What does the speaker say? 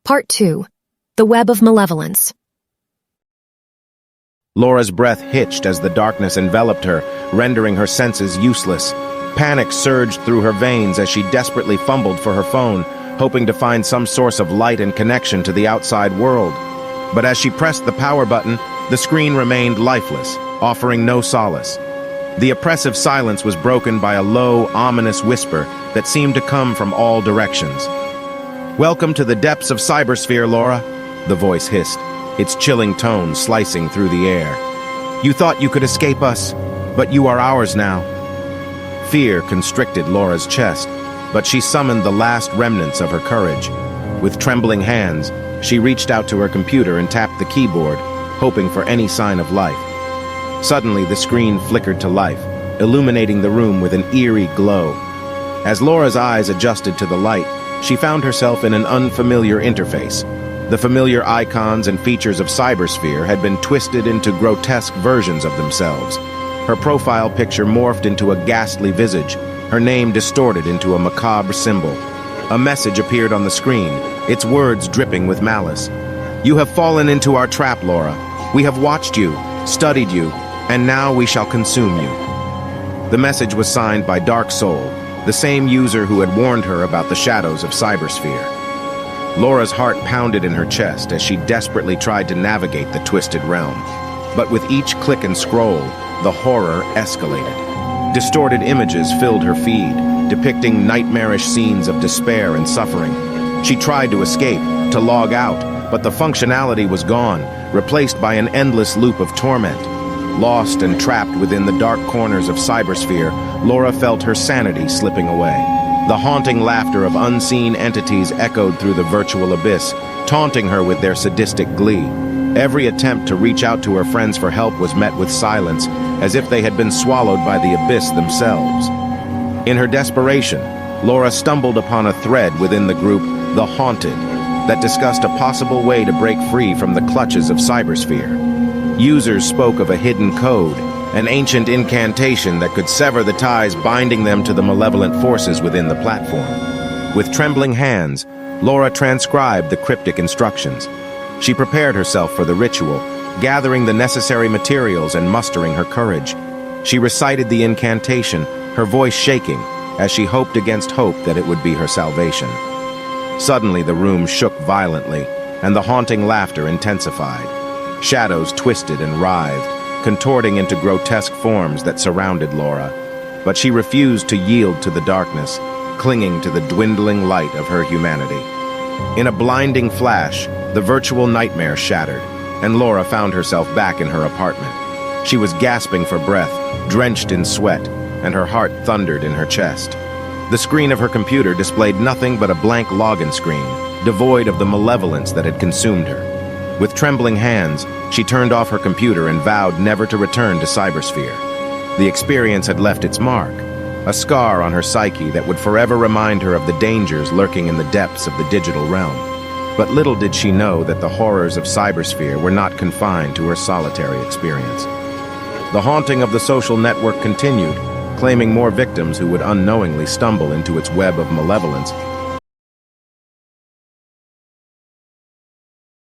Part 2. The Web of Malevolence. Laura's breath hitched as the darkness enveloped her, rendering her senses useless. Panic surged through her veins as she desperately fumbled for her phone, hoping to find some source of light and connection to the outside world. But as she pressed the power button, the screen remained lifeless, offering no solace. The oppressive silence was broken by a low, ominous whisper that seemed to come from all directions. "Welcome to the depths of cybersphere, Laura," the voice hissed, its chilling tone slicing through the air. "You thought you could escape us, but you are ours now." Fear constricted Laura's chest, but she summoned the last remnants of her courage. With trembling hands, she reached out to her computer and tapped the keyboard, hoping for any sign of life. Suddenly, the screen flickered to life, illuminating the room with an eerie glow. As Laura's eyes adjusted to the light, she found herself in an unfamiliar interface. The familiar icons and features of cybersphere had been twisted into grotesque versions of themselves. Her profile picture morphed into a ghastly visage, her name distorted into a macabre symbol. A message appeared on the screen, its words dripping with malice. "You have fallen into our trap, Laura. We have watched you, studied you, and now we shall consume you." The message was signed by Dark Soul, the same user who had warned her about the shadows of cybersphere. Laura's heart pounded in her chest as she desperately tried to navigate the twisted realm. But with each click and scroll, the horror escalated. Distorted images filled her feed, depicting nightmarish scenes of despair and suffering. She tried to escape, to log out, but the functionality was gone, replaced by an endless loop of torment. Lost and trapped within the dark corners of cybersphere, Laura felt her sanity slipping away. The haunting laughter of unseen entities echoed through the virtual abyss, taunting her with their sadistic glee. Every attempt to reach out to her friends for help was met with silence, as if they had been swallowed by the abyss themselves. In her desperation, Laura stumbled upon a thread within the group The Haunted that discussed a possible way to break free from the clutches of cybersphere. Users spoke of a hidden code, an ancient incantation that could sever the ties binding them to the malevolent forces within the platform. With trembling hands, Laura transcribed the cryptic instructions. She prepared herself for the ritual, gathering the necessary materials and mustering her courage. She recited the incantation, her voice shaking, as she hoped against hope that it would be her salvation. Suddenly, the room shook violently, and the haunting laughter intensified. Shadows twisted and writhed, contorting into grotesque forms that surrounded Laura. But she refused to yield to the darkness, clinging to the dwindling light of her humanity. In a blinding flash, the virtual nightmare shattered, and Laura found herself back in her apartment. She was gasping for breath, drenched in sweat, and her heart thundered in her chest. The screen of her computer displayed nothing but a blank login screen, devoid of the malevolence that had consumed her. With trembling hands, she turned off her computer and vowed never to return to cybersphere. The experience had left its mark, a scar on her psyche that would forever remind her of the dangers lurking in the depths of the digital realm. But little did she know that the horrors of cybersphere were not confined to her solitary experience. The haunting of the social network continued, claiming more victims who would unknowingly stumble into its web of malevolence